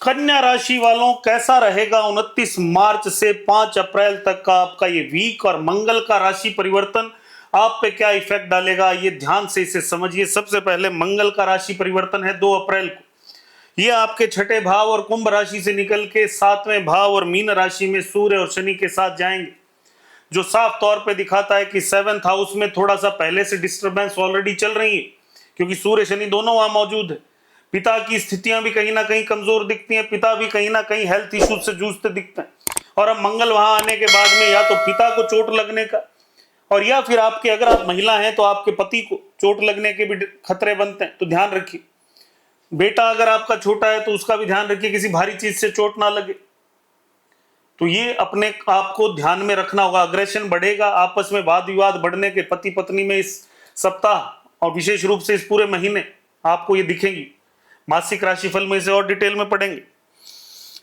कन्या राशि वालों, कैसा रहेगा 29 मार्च से 5 अप्रैल तक का आपका ये वीक, और मंगल का राशि परिवर्तन आप पे क्या इफेक्ट डालेगा, ये ध्यान से इसे समझिए। सबसे पहले मंगल का राशि परिवर्तन है 2 अप्रैल को। ये आपके छठे भाव और कुंभ राशि से निकल के 7वें भाव और मीन राशि में सूर्य और शनि के साथ जाएंगे, जो साफ तौर पे दिखाता है कि 7th हाउस में थोड़ा सा पहले से डिस्टर्बेंस ऑलरेडी चल रही है, क्योंकि सूर्य शनि दोनों वहां मौजूद है। पिता की स्थितियां भी कहीं ना कहीं कमजोर दिखती हैं, पिता भी कहीं ना कहीं हेल्थ इश्यूज से जूझते दिखते हैं। और अब मंगल वहां आने के बाद में या तो पिता को चोट लगने का, और या फिर आपके, अगर आप महिला हैं तो आपके पति को चोट लगने के भी खतरे बनते हैं, तो ध्यान रखिए। बेटा अगर आपका छोटा है तो उसका भी ध्यान रखिए, किसी भारी चीज से चोट ना लगे। तो ये अपने आप को ध्यान में रखना होगा। अग्रेशन बढ़ेगा, आपस में वाद विवाद बढ़ने के पति पत्नी में इस सप्ताह और विशेष रूप से इस पूरे महीने आपको ये दिखेंगी। मासिक राशिफल में इसे और डिटेल में पढ़ेंगे।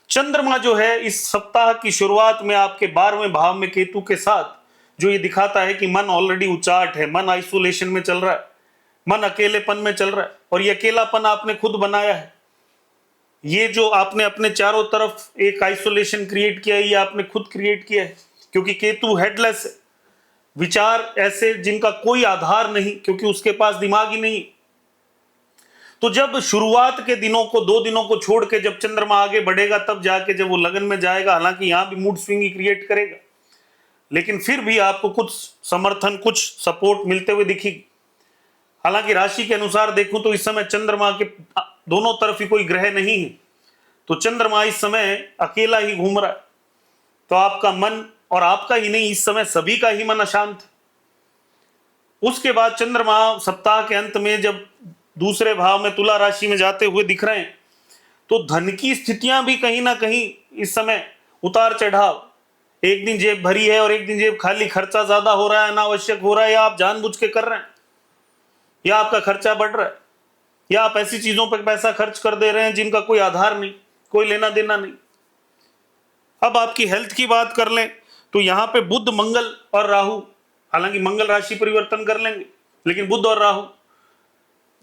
चंद्रमा जो है इस सप्ताह की शुरुआत में आपके 12वें भाव में केतु के साथ, जो ये दिखाता है कि मन ऑलरेडी उचाट है, मन आइसोलेशन में चल रहा है, मन अकेलेपन में चल रहा है, और ये अकेलापन आपने खुद बनाया है। ये जो आपने अपने चारों तरफ एक आइसोलेशन क्रिएट किया है, ये आपने खुद क्रिएट किया है, क्योंकि केतु हेडलेस है। विचार ऐसे जिनका कोई आधार नहीं, क्योंकि उसके पास दिमाग ही नहीं। तो जब शुरुआत के दिनों को, 2 दिनों को छोड़ के जब चंद्रमा आगे बढ़ेगा, तब जाके जब वो लगन में जाएगा, हालांकि यहां भी मूड स्विंग ही क्रिएट करेगा, लेकिन फिर भी आपको कुछ समर्थन, कुछ सपोर्ट मिलते हुए दिखेगी। हालांकि राशि के अनुसार देखूं तो इस समय चंद्रमा के दोनों तरफ ही कोई ग्रह नहीं है, तो चंद्रमा इस समय अकेला ही घूम रहा है। तो आपका मन, और आपका ही नहीं, इस समय सभी का ही मन अशांत है। उसके बाद चंद्रमा सप्ताह के अंत में जब दूसरे भाव में तुला राशि में जाते हुए दिख रहे हैं, तो धन की स्थितियां भी कहीं ना कहीं इस समय उतार चढ़ाव, एक दिन जेब भरी है और एक दिन जेब खाली, खर्चा ज्यादा हो रहा है, अनावश्यक हो रहा है, या आप जानबूझ के कर रहे हैं, या आपका खर्चा बढ़ रहा है, या आप ऐसी चीजों पर पैसा खर्च कर दे रहे हैं जिनका कोई आधार नहीं, कोई लेना देना नहीं। अब आपकी हेल्थ की बात कर लें तो यहां पे बुध, मंगल और राहु, हालांकि मंगल राशि परिवर्तन कर लेंगे, लेकिन बुध और राहु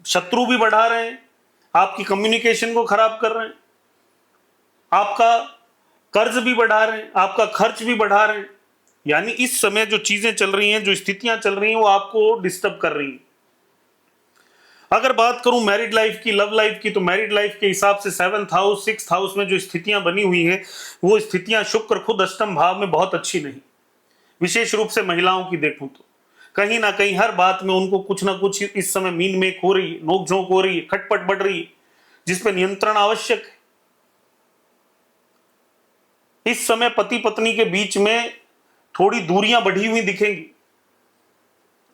शत्रु भी बढ़ा रहे हैं, आपकी कम्युनिकेशन को खराब कर रहे हैं, आपका कर्ज भी बढ़ा रहे हैं, आपका खर्च भी बढ़ा रहे हैं। यानी इस समय जो चीजें चल रही हैं, जो स्थितियां चल रही हैं, वो आपको डिस्टर्ब कर रही हैं। अगर बात करूं मैरिड लाइफ की, लव लाइफ की, तो मैरिड लाइफ के हिसाब से 7th हाउस, 6th हाउस में जो स्थितियां बनी हुई हैं, वो स्थितियां शुक्र खुद अष्टम भाव में बहुत अच्छी नहीं। विशेष रूप से महिलाओं की देखूं तो कहीं ना कहीं हर बात में उनको कुछ ना कुछ इस समय मीन मेक हो रही है, नोकझोंक हो रही है, खटपट बढ़ रही है, जिसपे नियंत्रण आवश्यक है। इस समय पति पत्नी के बीच में थोड़ी दूरियां बढ़ी हुई दिखेंगी,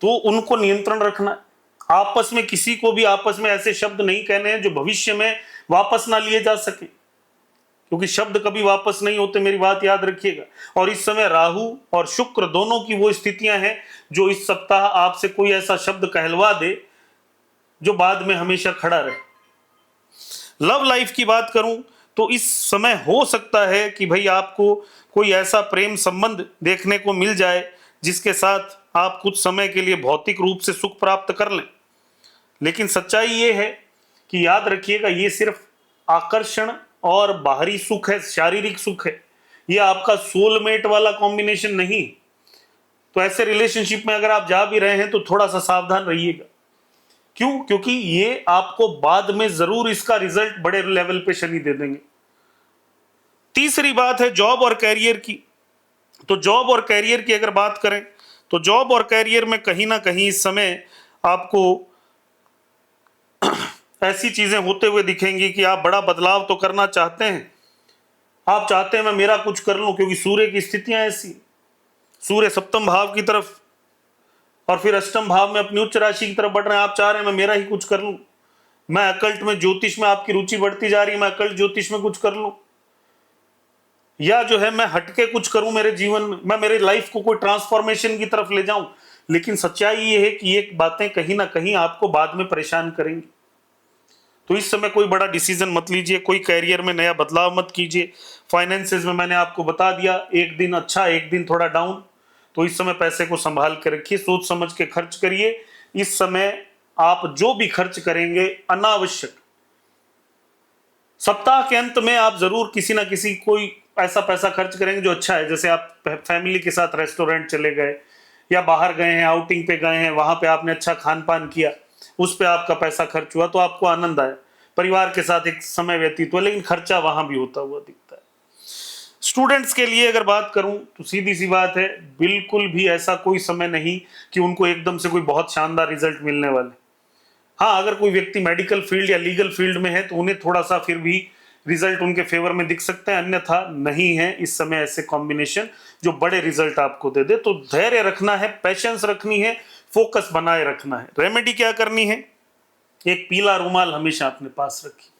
तो उनको नियंत्रण रखना। आपस में किसी को भी आपस में ऐसे शब्द नहीं कहने हैं जो भविष्य में वापस ना लिए जा सके, क्योंकि शब्द कभी वापस नहीं होते, मेरी बात याद रखिएगा। और इस समय राहु और शुक्र दोनों की वो स्थितियां हैं जो इस सप्ताह आपसे कोई ऐसा शब्द कहलवा दे जो बाद में हमेशा खड़ा रहे। लव लाइफ की बात करूं तो इस समय हो सकता है कि भाई आपको कोई ऐसा प्रेम संबंध देखने को मिल जाए जिसके साथ आप कुछ समय के लिए भौतिक रूप से सुख प्राप्त कर लें, लेकिन सच्चाई ये है कि याद रखिएगा, ये सिर्फ आकर्षण और बाहरी सुख है, शारीरिक सुख है, ये आपका सोलमेट वाला कॉम्बिनेशन नहीं। तो ऐसे रिलेशनशिप में अगर आप जा भी रहे हैं तो थोड़ा सा सावधान रहिएगा। क्यों? क्योंकि ये आपको बाद में जरूर इसका रिजल्ट बड़े लेवल पे शनि दे देंगे। तीसरी बात है जॉब और कैरियर की। तो जॉब और कैरियर की अगर बात करें तो जॉब और कैरियर में कहीं ना कहीं इस समय आपको ऐसी चीजें होते हुए दिखेंगी कि आप बड़ा बदलाव तो करना चाहते हैं, आप चाहते हैं मैं मेरा कुछ कर लूं, क्योंकि सूर्य की स्थितियां ऐसी, सूर्य सप्तम भाव की तरफ और फिर अष्टम भाव में अपनी उच्च राशि की तरफ बढ़ रहे हैं। आप चाह रहे हैं मैं मेरा ही कुछ कर लूं, मैं अकल्ट में, ज्योतिष में आपकी रुचि बढ़ती जा रही है, मैं अकल्ट ज्योतिष में कुछ कर लूं, या जो है मैं हटके कुछ करूं मेरे जीवन में, मैं मेरे लाइफ को कोई ट्रांसफॉर्मेशन की तरफ ले जाऊं। लेकिन सच्चाई ये है कि ये बातें कहीं ना कहीं आपको बाद में परेशान करेंगी। तो इस समय कोई बड़ा डिसीजन मत लीजिए, कोई कैरियर में नया बदलाव मत कीजिए। फाइनेंसेस में मैंने आपको बता दिया, एक दिन अच्छा एक दिन थोड़ा डाउन, तो इस समय पैसे को संभाल के रखिए, सोच समझ के खर्च करिए। इस समय आप जो भी खर्च करेंगे अनावश्यक, सप्ताह के अंत में आप जरूर किसी ना किसी कोई ऐसा पैसा खर्च करेंगे जो अच्छा है। जैसे आप फैमिली के साथ रेस्टोरेंट चले गए या बाहर गए हैं, आउटिंग पे गए हैं, वहां पे आपने अच्छा खान पान किया, उस पे आपका पैसा खर्च हुआ तो आपको आनंद आया, परिवार के साथ एक समय व्यतीत हुआ, लेकिन खर्चा वहां भी होता हुआ दिखता है। स्टूडेंट्स के लिए अगर बात करूं तो सीधी सी बात है, बिल्कुल भी ऐसा कोई समय नहीं कि उनको एकदम से कोई बहुत शानदार रिजल्ट मिलने वाले। हाँ, अगर कोई व्यक्ति मेडिकल फील्ड या लीगल फील्ड में है तो उन्हें थोड़ा सा फिर भी रिजल्ट उनके फेवर में दिख सकते हैं, अन्यथा नहीं है इस समय ऐसे कॉम्बिनेशन जो बड़े रिजल्ट आपको दे दे। तो धैर्य रखना है, पेशेंस रखनी है, फोकस बनाए रखना है। रेमेडी क्या करनी है? एक पीला रुमाल हमेशा अपने पास रखिए।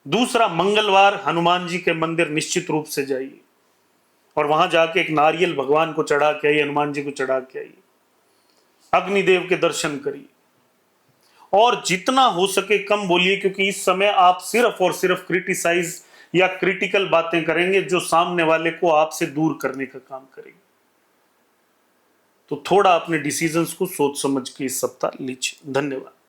दूसरा, मंगलवार हनुमान जी के मंदिर निश्चित रूप से जाइए और वहां जाके एक नारियल भगवान को चढ़ा के आइए, हनुमान जी को चढ़ा के आइए, अग्निदेव के दर्शन करिए और जितना हो सके कम बोलिए, क्योंकि इस समय आप सिर्फ और सिर्फ क्रिटिसाइज या क्रिटिकल बातें करेंगे जो सामने वाले को आपसे दूर करने का काम करेंगे। तो थोड़ा अपने डिसीजंस को सोच समझ के इस सप्ताह लीजिए। धन्यवाद।